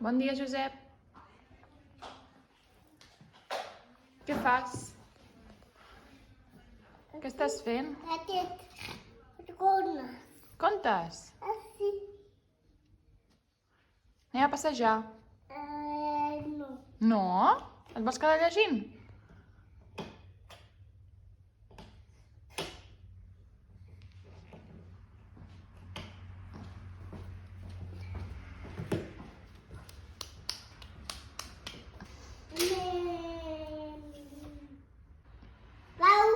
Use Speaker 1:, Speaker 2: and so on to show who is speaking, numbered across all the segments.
Speaker 1: Bon dia, Josep. Què fas? Què estàs fent? Contes?
Speaker 2: Sí.
Speaker 1: Anem a passejar.
Speaker 2: No.
Speaker 1: No? Et vols quedar llegint?
Speaker 2: Pau,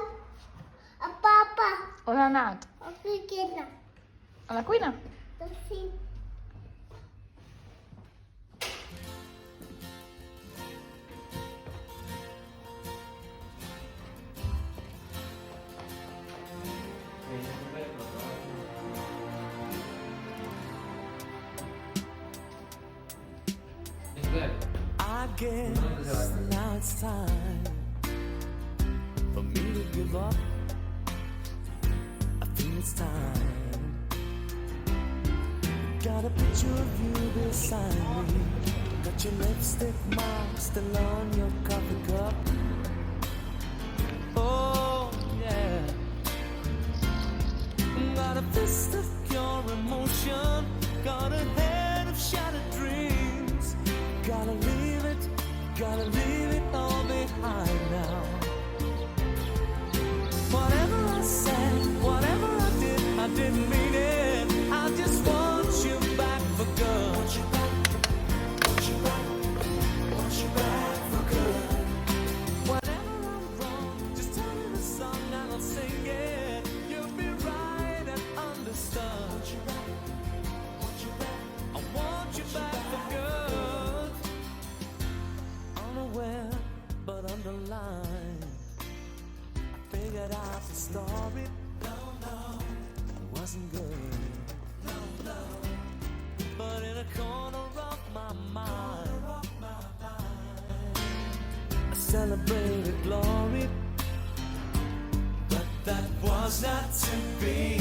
Speaker 2: a papa,
Speaker 1: On ha anat?
Speaker 2: a fiquena.
Speaker 1: A la cuina?
Speaker 2: Sí.
Speaker 3: I guess now it's time for me to give up. I think it's time. Got a picture of you beside me. Got your lipstick mark still on your coffee cup. Oh yeah. Got a fist of pure emotion. Got a head of shattered dreams. Gotta leave it all behind now. Whatever I said, whatever I didn't mean it. I just want you back for good. Want you back for good. Whatever I'm wrong, just tell me the song and I'll sing it. You'll be right and understood. I want you back for good. Unaware, but underlined, I figured out the story. No, it wasn't good. No, but in a corner of my mind, I celebrated glory, but that was not to be.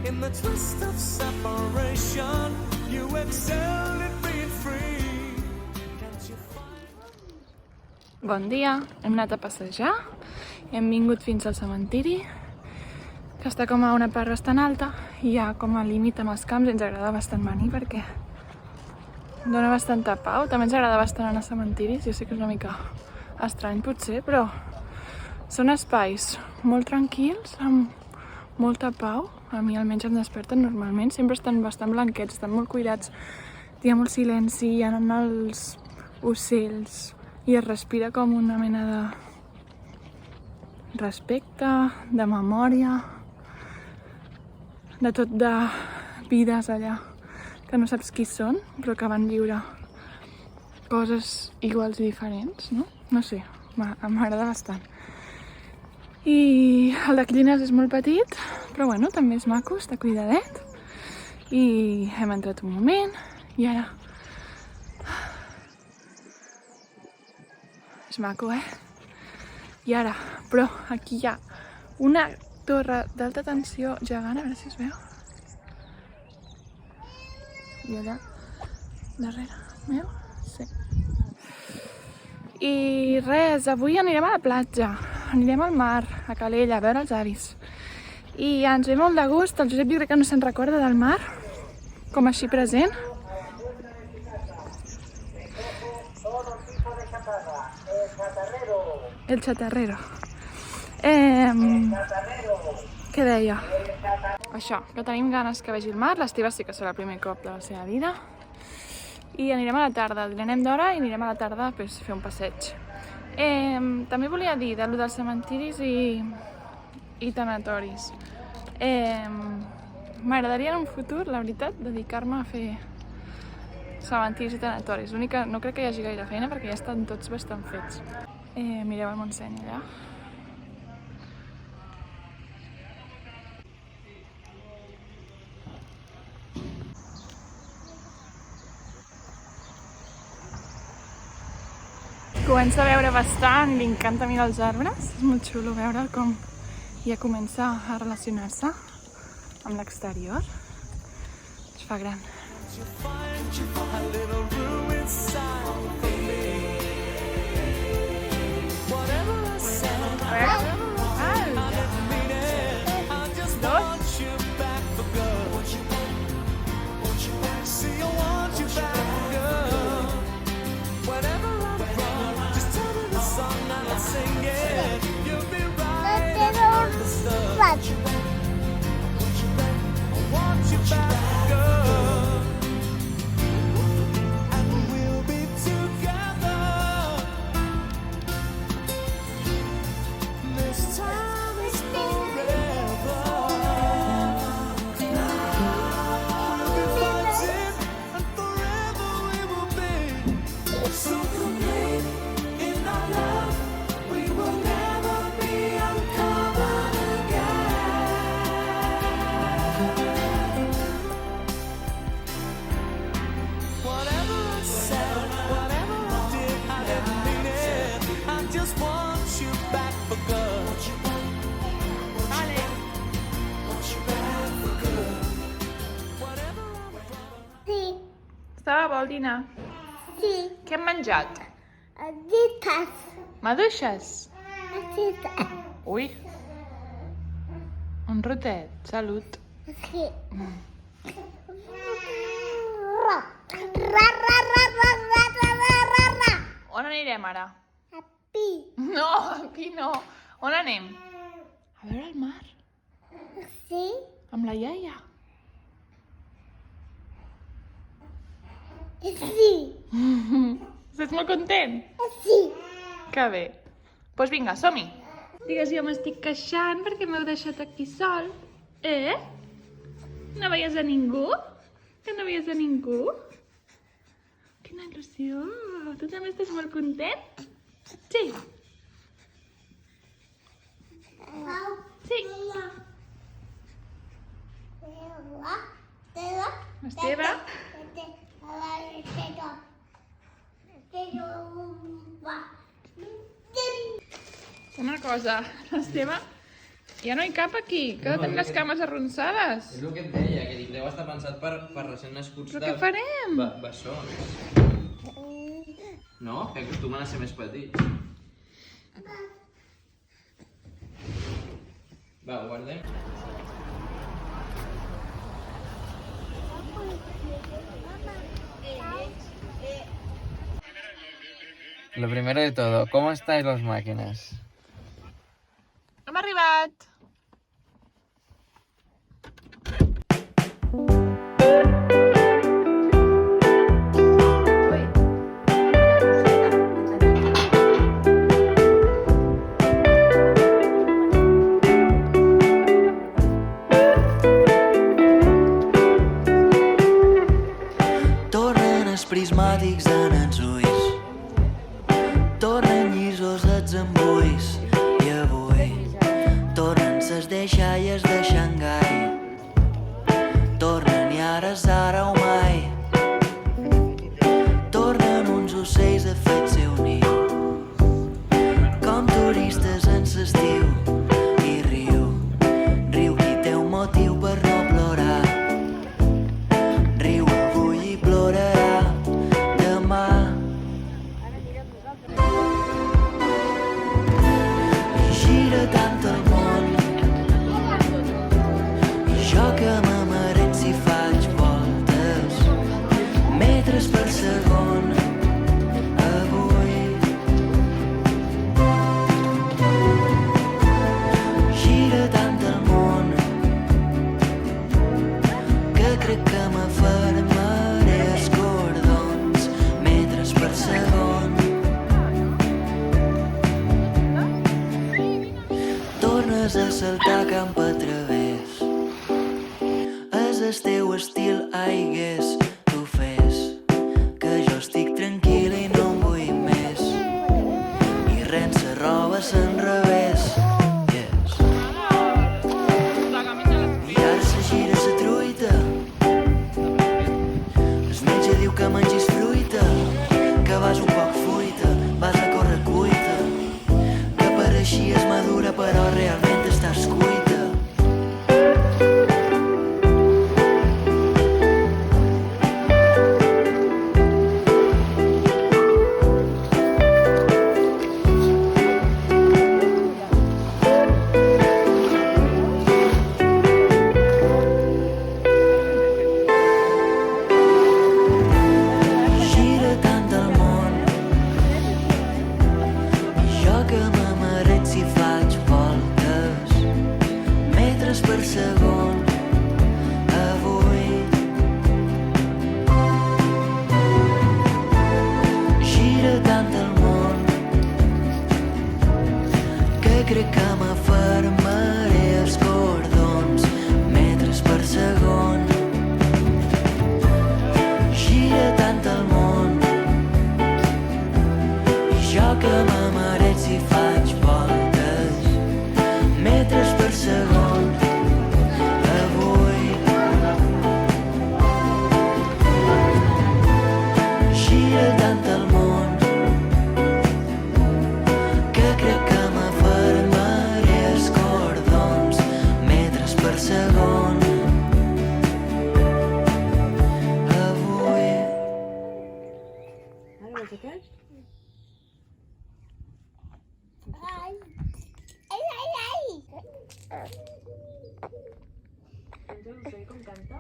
Speaker 3: In the twist of separation, you excelled at being free. Can't you find?
Speaker 1: Bon dia, hem anat a passejar i hem vingut fins al cementiri, que està com a una part bastant alta i ja com a límit amb els camps. Ens agrada bastant venir perquè dona bastanta pau. També ens agrada bastant anar a cementiris. Jo sé que és una mica estrany potser, però són espais molt tranquils, amb molta pau. A mi almenys em desperten normalment, sempre estan bastant blanquets, estan molt cuidats, hi ha molt silenci, hi ha els ocells i es respira com una mena de respecte, de memòria, de tot, de vides allà que no saps qui són, però que van viure coses iguals i diferents, no? No sé, m'agrada bastant. I el de Clines és molt petit, però bueno, també és maco, està cuidadet. I hem entrat un moment i ara... És maco, I ara, però aquí hi ha una torre d'alta tensió gegant, a veure si es veu. I allà, darrere meu, sí. I res, avui anirem a la platja, anirem al mar, a Calella, a veure els avis. I ens ve molt de gust, el Josep jo crec que no se'n recorda del mar, com així present. El chatarrero. Què deia? Això, que tenim ganes que vegi el mar, l'Esteve sí que serà el primer cop de la seva vida. I anirem a la tarda, dinerem d'hora i anirem a la tarda a fer un passeig. També volia dir de lo dels cementiris i tanatoris. M'agradaria en un futur, la veritat, dedicar-me a fer cementiris i tanatoris. L'únic que no crec que hi hagi gaire feina perquè ja estan tots bastant fets. Mireu el Montseny allà. Comença a veure bastant, li encanta mirar els arbres, és molt xulo veure com ja comença a relacionar-se amb l'exterior. Es fa gran.
Speaker 3: A little room
Speaker 1: al dinar?
Speaker 2: Sí.
Speaker 1: Què hem menjat?
Speaker 2: Dites.
Speaker 1: Maduixes?
Speaker 2: Dites.
Speaker 1: Ui. Un rotet. Salut.
Speaker 2: Sí. Ra, ra, ra, ra, ra, ra, ra, ra, ra.
Speaker 1: On anirem ara?
Speaker 2: A pi.
Speaker 1: No, aquí no. On anem? A veure el mar.
Speaker 2: Sí.
Speaker 1: Amb la iaia.
Speaker 2: Sí.
Speaker 1: Estàs molt content?
Speaker 2: Sí.
Speaker 1: Que bé. Doncs vinga, som-hi. Digues, jo m'estic queixant perquè m'heu deixat aquí sol. No veies a ningú? Que no veies a ningú? Quina il·lusió. Tu també estàs molt content? Sí. Sí. Esteve? Una cosa, l'Esteve ja no hi cap aquí, que tenim les cames arronsades.
Speaker 4: És el que et deia, que dic, deu estar pensat per recent nascuts
Speaker 1: Però què farem?
Speaker 4: bessons. No? Que acostumen a ser més petits. Va, ho guardem. Lo primero de todo, ¿cómo estáis las máquinas?
Speaker 1: Hem arribat.
Speaker 3: Tornen els prismàtics en els ulls, tornen llisos els embulls, i avui tornen ses deixalles de Xangai, tornen i ara és ara o mai, tornen uns ocells a fer el seu niu, com turistes en l'estiu, i riu qui té un motiu per no plorar, riu avui i plorarà demà. I gira tant el món, i jo que m'amarem si faig voltes, metres per segon, avui. Gira tant el món, que crec que m'afermaré els cordons, metres per segon. Tornes a saltar camp a través, és el teu estil, aigues, tu fes, que jo estic tranquil i no en vull més, i ren sa roba se'n revés, yes. I ara se gira sa truita, el metge diu que mengis fruita, que vas un poc fuita, vas a córrer cuita, que pareixies madura però realment estàs cuita.
Speaker 1: vols aquest?
Speaker 2: Ai, ai, ai, ai.
Speaker 1: Pensa, no sé com canta.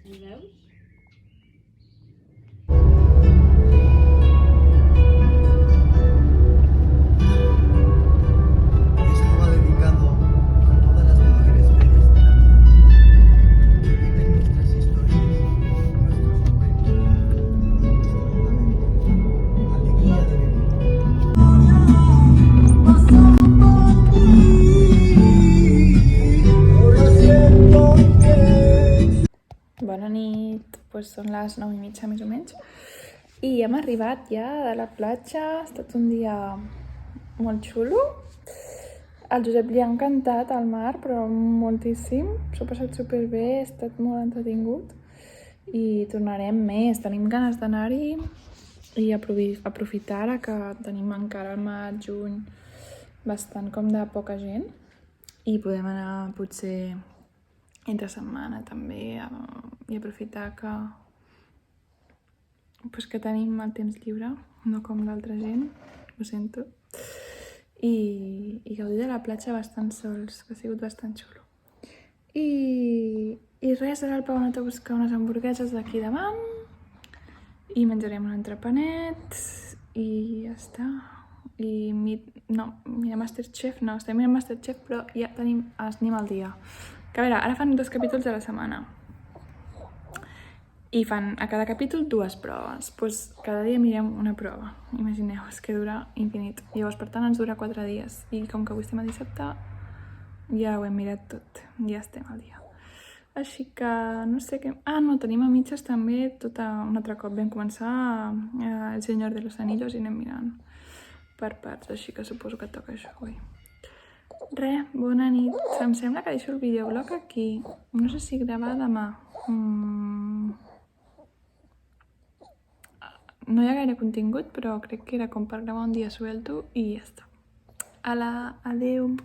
Speaker 1: El veus?
Speaker 5: Esto va dedicado a todas las mujeres bellas de la vida que viven nuestras historias, nuestros momentos, nuestros lamentos, alegría de vivir. Ahora siento que
Speaker 1: Bona nit, doncs són les 9:30 més o menys i hem arribat ja de la platja, ha estat un dia molt xulo. Al Josep li ha encantat el mar, però moltíssim, s'ho ha passat superbé, ha estat molt entretingut i tornarem més, tenim ganes d'anar-hi i aprofitar ara que tenim encara el maig, juny, bastant com de poca gent i podem anar potser entre setmana també i aprofitar que tenim el temps lliure, no com l'altra gent, ho sento, i gaudir de la platja bastant sols, que ha sigut bastant xulo. I res, ara el Pau ha anat a buscar unes hamburgueses d'aquí davant i menjarem un entrepanet i ja està. I mira Masterchef, no, estem mirant Masterchef, però ja anem al dia. Que a veure, ara fan 2 capítols a la setmana i fan a cada capítol 2 proves, doncs cada dia mirem una prova, imagineu, és que dura infinit. Llavors, per tant, ens dura 4 dies i com que avui estem a dissabte ja ho hem mirat tot, ja estem al dia. Així que no sé què... Ah, no, tenim a mitges també un altre cop. Vam començar El Senyor de los Anillos i anem mirant per parts, així que suposo que toca això avui. Res, bona nit. Em sembla que deixo el videoblog aquí. No sé si gravar demà. No hi ha gaire contingut, però crec que era com per gravar un dia suelto i ja està. Adeu!